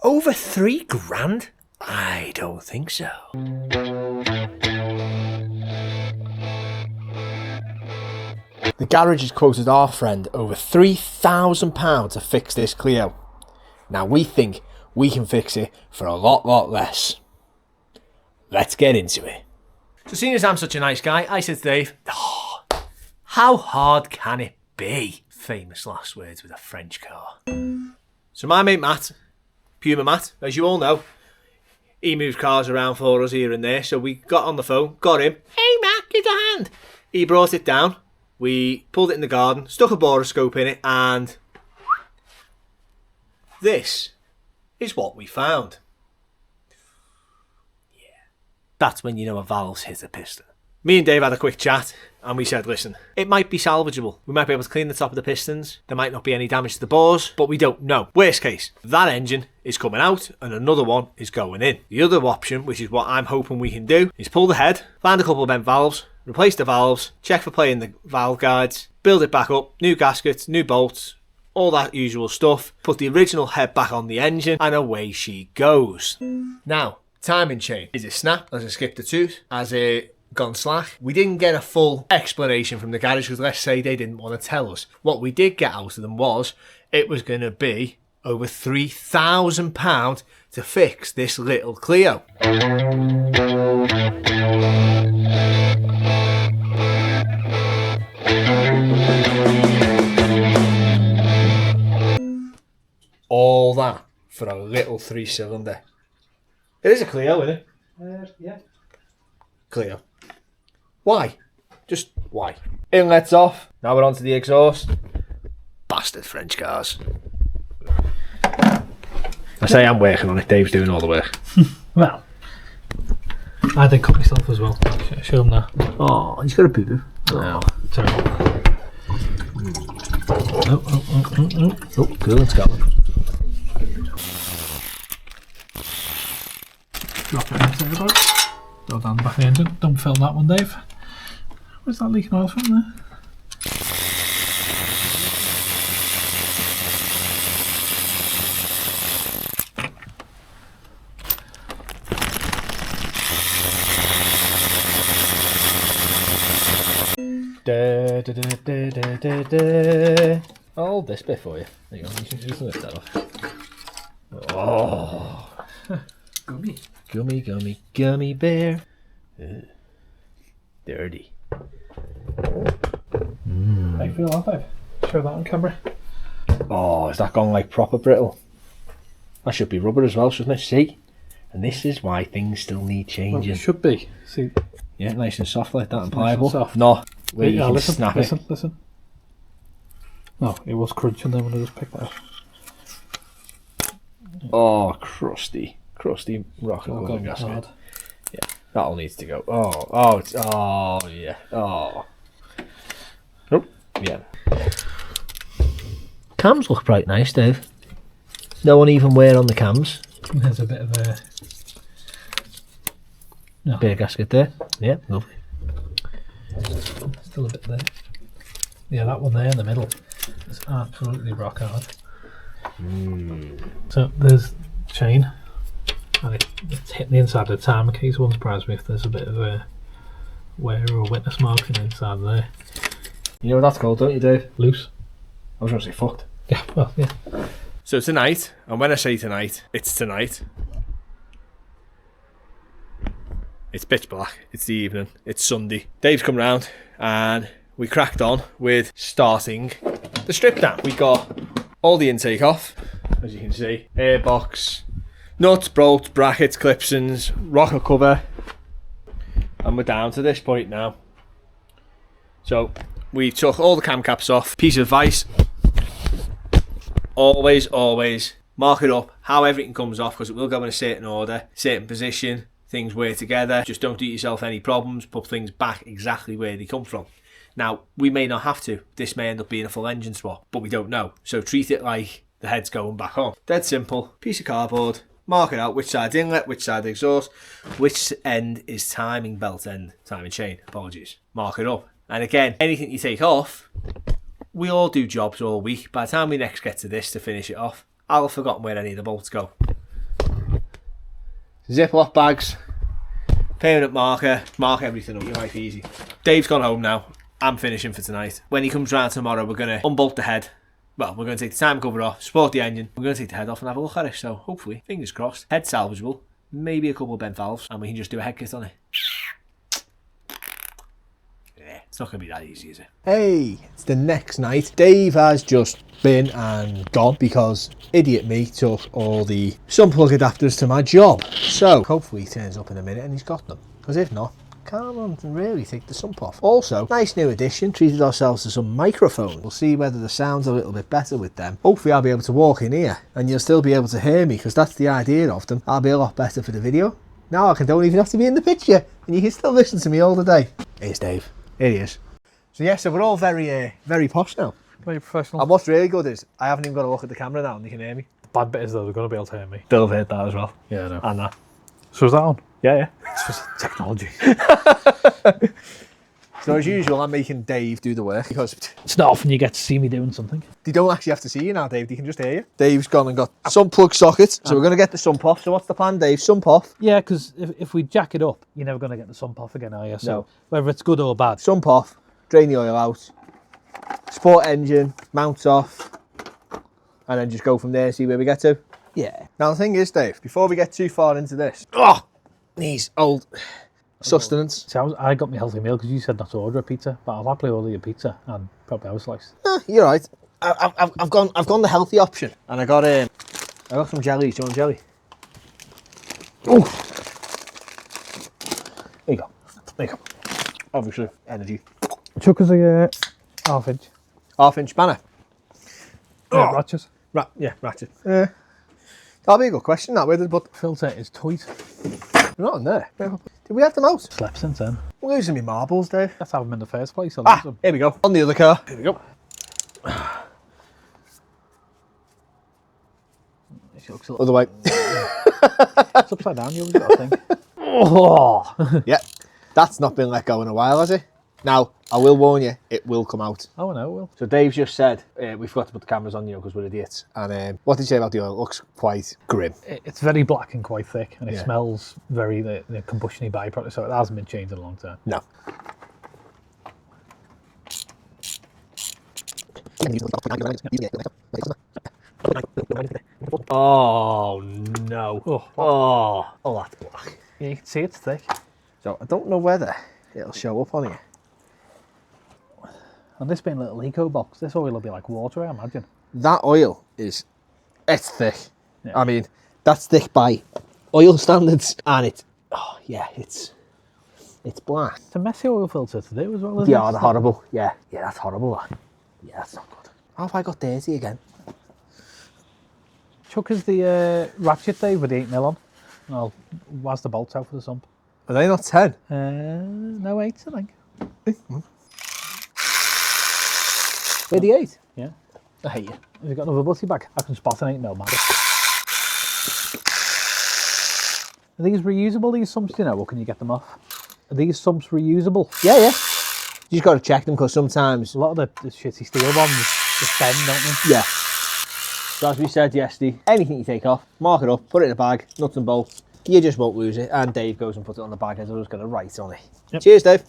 Over 3 grand? I don't think so. The garage has quoted our friend over £3,000 to fix this Clio. Now we think we can fix it for a lot less. Let's get into it. So seeing as I'm such a nice guy, I said to Dave, oh, how hard can it be? Famous last words with a French car. So my mate Matt, Puma Matt, as you all know, he moves cars around for us here and there. So we got on the phone, got him. Hey Matt, give a hand. He brought it down. We pulled it in the garden, stuck a boroscope in it, and this is what we found. Yeah. That's when you know a valve's hit a piston. Me and Dave had a quick chat, and we said, listen, it might be salvageable. We might be able to clean the top of the pistons. There might not be any damage to the bores, but we don't know. Worst case, that engine is coming out, and another one is going in. The other option, which is what I'm hoping we can do, is pull the head, find a couple of bent valves, replace the valves, check for play in the valve guides, build it back up, new gaskets, new bolts, all that usual stuff, put the original head back on the engine, and away she goes. Now, timing chain. Is it snapped? Has it skipped a tooth? Has it gone slack? We didn't get a full explanation from the garage because let's say they didn't want to tell us. What we did get out of them was it was going to be over £3,000 to fix this little Clio. All that for a little 3-cylinder. It is a Clio, isn't it? Yeah. Clio. Why? Just why? Inlet's off. Now we're on to the exhaust. Bastard French cars. I say I'm working on it, Dave's doing all the work. Well, I did cut myself as well. Show him that. Oh, he's got a boo-boo. Oh, terrible. Oh, cool, it's going. Drop it into the boat. Go down the back of the engine. Don't film that one, Dave. Where's that leaking oil from there? I'll hold this bit for you. There you go. You can just lift that off. Oh. Gummy bear. Dirty. How you feel that, Dave? Show that on camera. Oh, is that gone like proper brittle? That should be rubber as well, shouldn't it? See? And this is why things still need changing. Well, it should be. See? Yeah, nice and soft like that and pliable. Nice and soft. No, where you can listen, snap listen, it. listen. No, it was crunching then when I just picked that up. Oh, crusty rocket Oh, cover God, gasket. hard. Yeah, that all needs to go. Yeah. Oh, yeah. Cams look quite nice, Dave. No uneven wear on the cams. There's a bit of a... No. Bit of gasket there. Yeah, lovely. Still a bit there. Yeah, that one there in the middle is absolutely rock hard. So there's chain, and it's hitting the inside of the timer case. Won't surprise me if there's a bit of a wear or witness marking inside there. You know what that's called, don't you, Dave? Loose. I was going to say fucked. Yeah, well, yeah. So tonight, and when I say tonight, it's tonight. It's pitch black, it's the evening, it's Sunday. Dave's come round and we cracked on with starting the strip down. We got all the intake off, as you can see. Airbox, nuts, bolts, brackets, clipsons, rocker cover. And we're down to this point now. So we took all the cam caps off. Piece of advice, always mark it up how everything comes off, because it will go in a certain order, certain position. Things wear together. Just don't do yourself any problems. Put things back exactly where they come from. Now, we may not have to. This may end up being a full engine swap, but we don't know. So treat it like the head's going back on. Dead simple. Piece of cardboard. Mark it out. Which side's inlet, which side exhaust, which end is timing belt end, timing chain. Apologies. Mark it up. And again, anything you take off, we all do jobs all week. By the time we next get to this to finish it off, I'll have forgotten where any of the bolts go. Ziploc bags, permanent marker, mark everything up, your life easy. Dave's gone home now. I'm finishing for tonight. When he comes round tomorrow, we're going to unbolt the head. Well, we're going to take the time cover off, support the engine. We're going to take the head off and have a look at it. So hopefully, fingers crossed, head salvageable, maybe a couple of bent valves, and we can just do a head kit on it. Yeah, it's not going to be that easy, is it? Hey, it's the next night. Dave has just been and gone because idiot me took all the sun plug adapters to my job. So hopefully he turns up in a minute and he's got them. Because if not, can't run and really take the sump off. Also, nice new addition, treated ourselves to some microphones. We'll see whether the sound's a little bit better with them. Hopefully I'll be able to walk in here and you'll still be able to hear me, because that's the idea of them. I'll be a lot better for the video. Now don't even have to be in the picture and you can still listen to me all the day. Here's Dave. Here he is. So yeah, so we're all very posh now. Very professional. And what's really good is I haven't even got to look at the camera now and you can hear me. The bad bit is though, they're going to be able to hear me. They'll have heard that as well. Yeah, I know. And that. So is that on? Yeah. It's just technology. So as usual, I'm making Dave do the work because It's not often you get to see me doing something. they don't actually have to see you now, Dave. They can just hear you. Dave's gone and got some plug sockets. So we're going to get the sump off. So what's the plan, Dave? Sump off. Yeah, because if we jack it up, you're never going to get the sump off again, are you? So No. whether it's good or bad. Sump off. Drain the oil out. Sport engine. Mounts off. And then just go from there and see where we get to. Yeah. Now the thing is, Dave, before we get too far into this, these old sustenance. So I got my healthy meal because you said not to order a pizza, but I'll happily order you a pizza and probably have a slice. You're right. I've gone the healthy option, and I got some jellies. Do you want jelly? Oh, there you go. Obviously, energy. Chuck us a half-inch. Half-inch spanner. Ratchets. Yeah, ratchet. That'll be a good question, that, whether but Filter is tight. they're not in there. Did we have them out? Slept since then. I'm losing my marbles, Dave. Let's have them in the first place. I'll lose them. Here we go. On the other car. Here we go. It looks a little... Other way. It's upside down, you always got to think. Oh! Yeah, that's not been let go in a while, has it? Now, I will warn you, it will come out. Oh, no, it will. So Dave's just said, we forgot to put the cameras on, because we're idiots. And what did you say about the oil? It looks quite grim. It's very black and quite thick, and it Yeah. smells very the combustion-y byproduct, so it hasn't been changed in a long time. No. Oh, no. Oh, that's black. Yeah, you can see it's thick. So I don't know whether it'll show up on here. And this being a little eco box, this oil will be like water, I imagine. That oil it's thick. Yeah. I mean, that's thick by oil standards. And it's black. It's a messy oil filter to do as well, isn't it? Yeah, they're horrible. Yeah, that's horrible. Yeah, that's not good. How have I got dirty again? Chuck is the ratchet, Dave, with the 8mm on. Well, where's the bolts out for the sump? Are they not 10? No 8s, I think. Where the 8? Yeah. I hate you. Have you got another butty bag? I can spot an 8mm, man. Are these reusable, these sumps, do you know, or can you get them off? Are these sumps reusable? Yeah. You just got to check them because sometimes... A lot of the shitty steel ones just bend, don't they? Yeah. So as we said yesterday, anything you take off, mark it up, put it in a bag, nuts and bolts, you just won't lose it. And Dave goes and puts it on the bag as I was going to write on it. Yep. Cheers, Dave.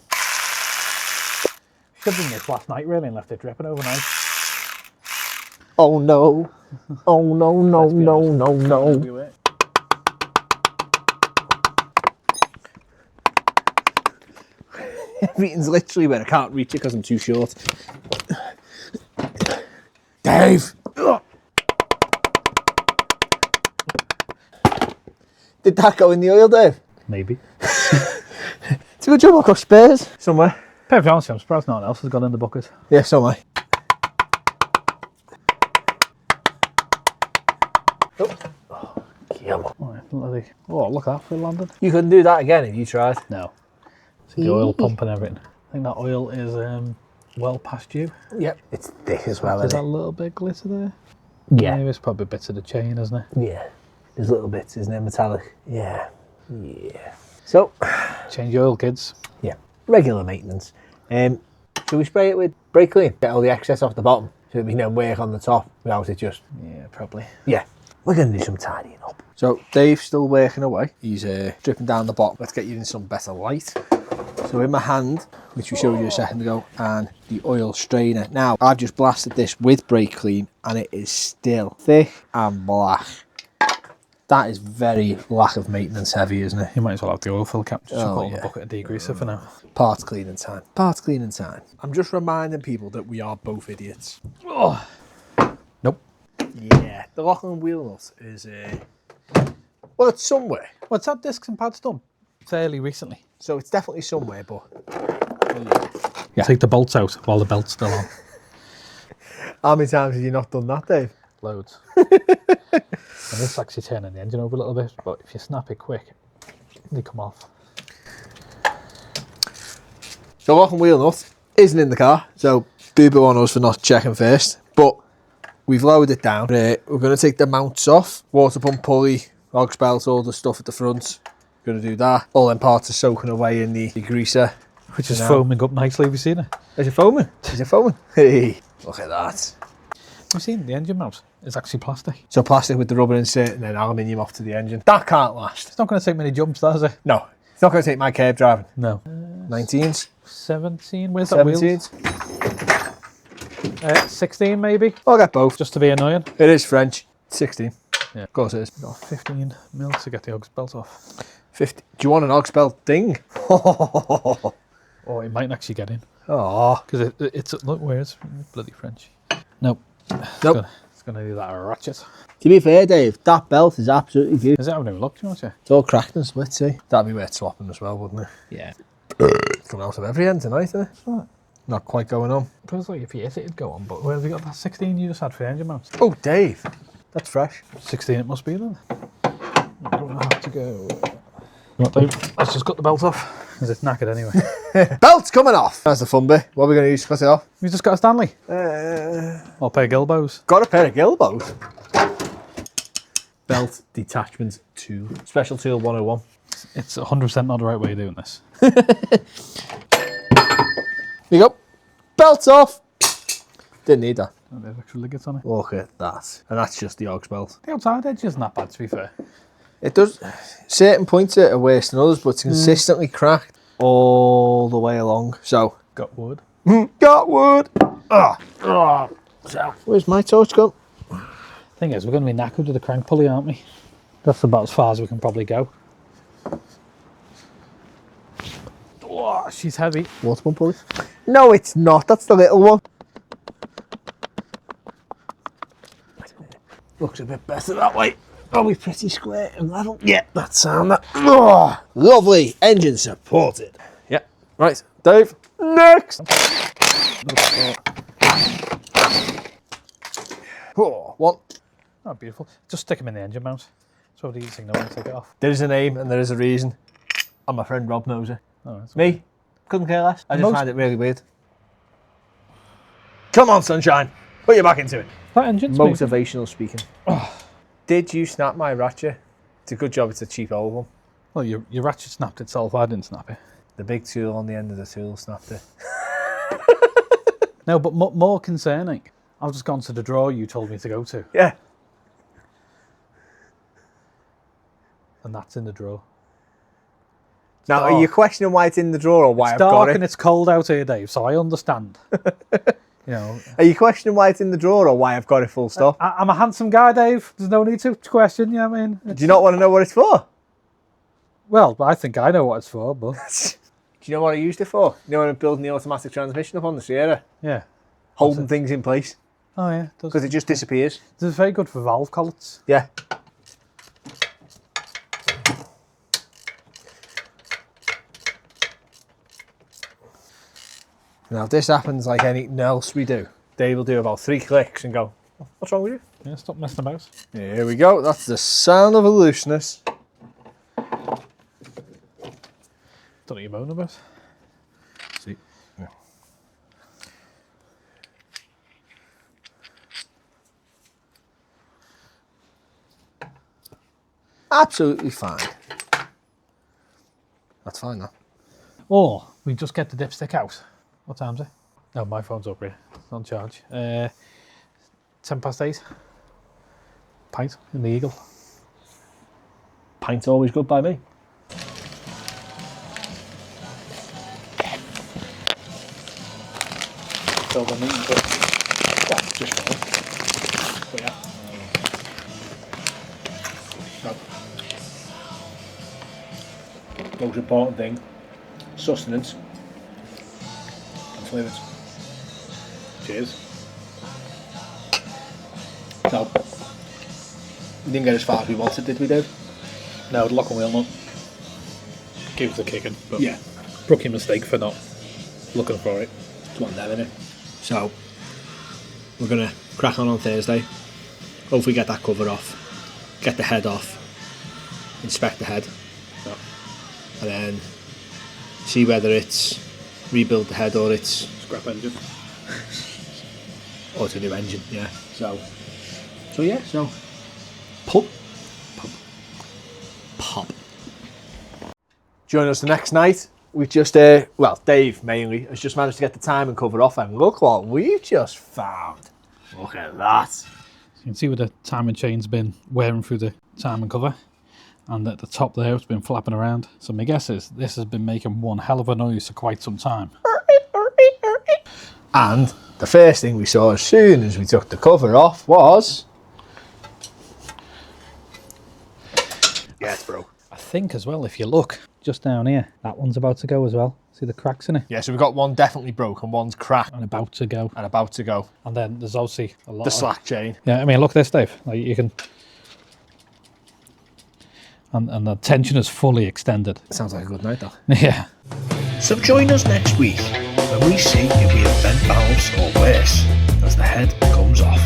Should have done this last night, really, and left it dripping overnight. Oh no. Oh no. Everything's literally where I can't reach it because I'm too short. Dave! Did that go in the oil, Dave? Maybe. It's a good job I've got spares somewhere. Perfect honestly, I'm surprised no one else has gone in the bucket. Yeah, so am I. Right, oh, look at that for landing. You couldn't do that again if you tried. No. See the oil pump and everything. I think that oil is well past due. Yep. It's thick as well, There's isn't that little bit of glitter there. Yeah. There's probably bits of the chain, isn't it? Yeah. There's little bits, isn't it? Metallic. Yeah. So, Change your oil, kids. yeah. Regular maintenance. Should we spray it with brake clean? Get all the excess off the bottom so there'll be no work on the top without it just... Yeah, probably. Yeah. We're going to do some tidying up. So Dave's still working away. He's dripping down the bottom. Let's get you in some better light. So in my hand, which we showed you a second ago, and the oil strainer. Now, I've just blasted this with brake clean, and it is still thick and black. That is very lack of maintenance heavy, isn't it? You might as well have the oil fill cap. Just Oh, put on yeah. the bucket of degreaser for now. Parts cleaning time. Parts cleaning time. I'm just reminding people that we are both idiots. Oh. Nope. Yeah, the locking wheel nut is... well, it's somewhere. Well, it's had discs and pads done fairly recently. So it's definitely somewhere, but... Yeah. Take the bolts out while the belt's still on. How many times have you not done that, Dave? Loads. And this actually turning the engine over a little bit, but if you snap it quick, they come off. The locking wheel nut isn't in the car, so boo-boo on us for not checking first. But we've lowered it down. We're going to take the mounts off. Water pump pulley, aux belt, all the stuff at the front. Going to do that. All them parts are soaking away in the degreaser. Which is foaming up nicely, have you seen it? Is it foaming? Is it foaming? Hey, look at that. Have you seen the engine mount? It's actually plastic. So plastic with the rubber insert and then aluminium off to the engine. That can't last. It's not going to take many jumps, does it? No, it's not going to take my curb driving. No. 19s? 17? Where's that wheel? 17s? 16 maybe? I'll get both. Just to be annoying. It is French. 16. Yeah. Of course it is. Got 15 mil to get the aux belt off. 50. Do you want an aux belt ding? Oh, it might actually get in. Oh. Because it's look, where it's bloody French. Nope. Nope. It's going to do that ratchet. To be fair, Dave, that belt is absolutely good. Is it? I've never looked, you know, It's all cracked and split, see? That'd be worth swapping as well, wouldn't it? Yeah. It's coming out of every end tonight, isn't it? Right. Not quite going on. It feels like if you hit it, it'd go on, but where have you got that 16 you just had for the engine mount? Oh, Dave. That's fresh. 16 it must be then. I'm going to have to go. What, Dave? Let's just cut the belt off. Because it's knackered anyway. Belt's coming off. That's the fun bit. What are we going to use to cut it off? You just got a Stanley? Or a pair of Gilbos? Got a pair of Gilbos. Belt detachment tool. Special tool 101. It's 100% not the right way of doing this. Here you go. Belt's off. Didn't need that. Oh, there's extra liggets on it. Look at that. And that's just the aux belt. The outside edge isn't that bad, to be fair. It does. Certain points are worse than others, but it's consistently cracked all the way along. So. Got wood. Got wood. So. Where's my torch gone? Thing is, we're going to be knackered with the crank pulley, aren't we? That's about as far as we can probably go. Oh, she's heavy. Water pump pulley? No, it's not. That's the little one. Looks a bit better that way. Probably pretty square and level. Yeah, that sound. That. Oh, lovely. Engine supported. Yeah. Right, Dave. Next. Oh, one. Oh, beautiful. Just stick them in the engine mount. So the easy thing, no one take it off. There is a name and there is a reason. And my friend Rob knows it. Oh, that's Me? Couldn't care less. I just find it really weird. Come on, sunshine. Put your back into it. That engine's Motivational speaking. Did you snap my ratchet? It's a good job it's a cheap old one. Well, your ratchet snapped itself. I didn't snap it. The big tool on the end of the tool snapped it. No, but more concerning. I've just gone to the drawer you told me to go to. Yeah. And that's in the drawer. Now, dark. are you questioning why it's in the drawer or why I've It's got dark it? and it's cold out here, Dave, so I understand. You know, Are you questioning why it's in the drawer or why I've got it full stop? I'm a handsome guy, Dave. There's no need to question, you know what I mean? Do you not want to know what it's for? Well, I think I know what it's for, but... Do you know what I used it for? You know when I'm building the automatic transmission up on the Sierra? Yeah. Holding things in place. Oh, yeah. Because it just disappears. It's very good for valve collets. Yeah. Now, if this happens like anything else we do, Dave will do about 3 clicks and go, what's wrong with you? Yeah, stop messing about. Here we go. That's the sound of a looseness. Don't know what you're moaning about. See? Yeah. Absolutely fine. That's fine now. Or we just get the dipstick out. What time's it? No, my phone's up here. It's on charge. 10 past 8. Pint in the Eagle. pint's always good by me. Fill the meat, but Yeah, just fine. But yeah. So, most important thing, sustenance and fluids. Cheers. So, we didn't get as far as we wanted, did we, Dave? no, the lock and wheel nut gives the kicking. But Yeah. rookie mistake for not looking for it. It's one there, innit? So, we're going to crack on Thursday. Hopefully get that cover off, get the head off, inspect the head, Yeah. and then see whether it's rebuild the head or it's Scrap engine. or it's a new engine. Yeah. So yeah. So pop. Join us the next night. We've just well, Dave mainly has just managed to get the time and cover off, and look what we've just found. Look at that. You can see where the timing chain's been wearing through the timing cover, and at the top there it's been flapping around. So my guess is this has been making one hell of a noise for quite some time. And the first thing we saw as soon as we took the cover off was... Yeah, it's broke. I think as well, if you look just down here, that one's about to go as well. See the cracks in it? Yeah, so we've got one definitely broken, one's cracked And about to go. and about to go. And then there's obviously a lot The of... slack chain. Yeah, I mean, look at this, Dave. Like you can... And the tension is fully extended. Sounds like a good night, though. Yeah. So join us next week when we see if we have bent valves or worse as the head comes off.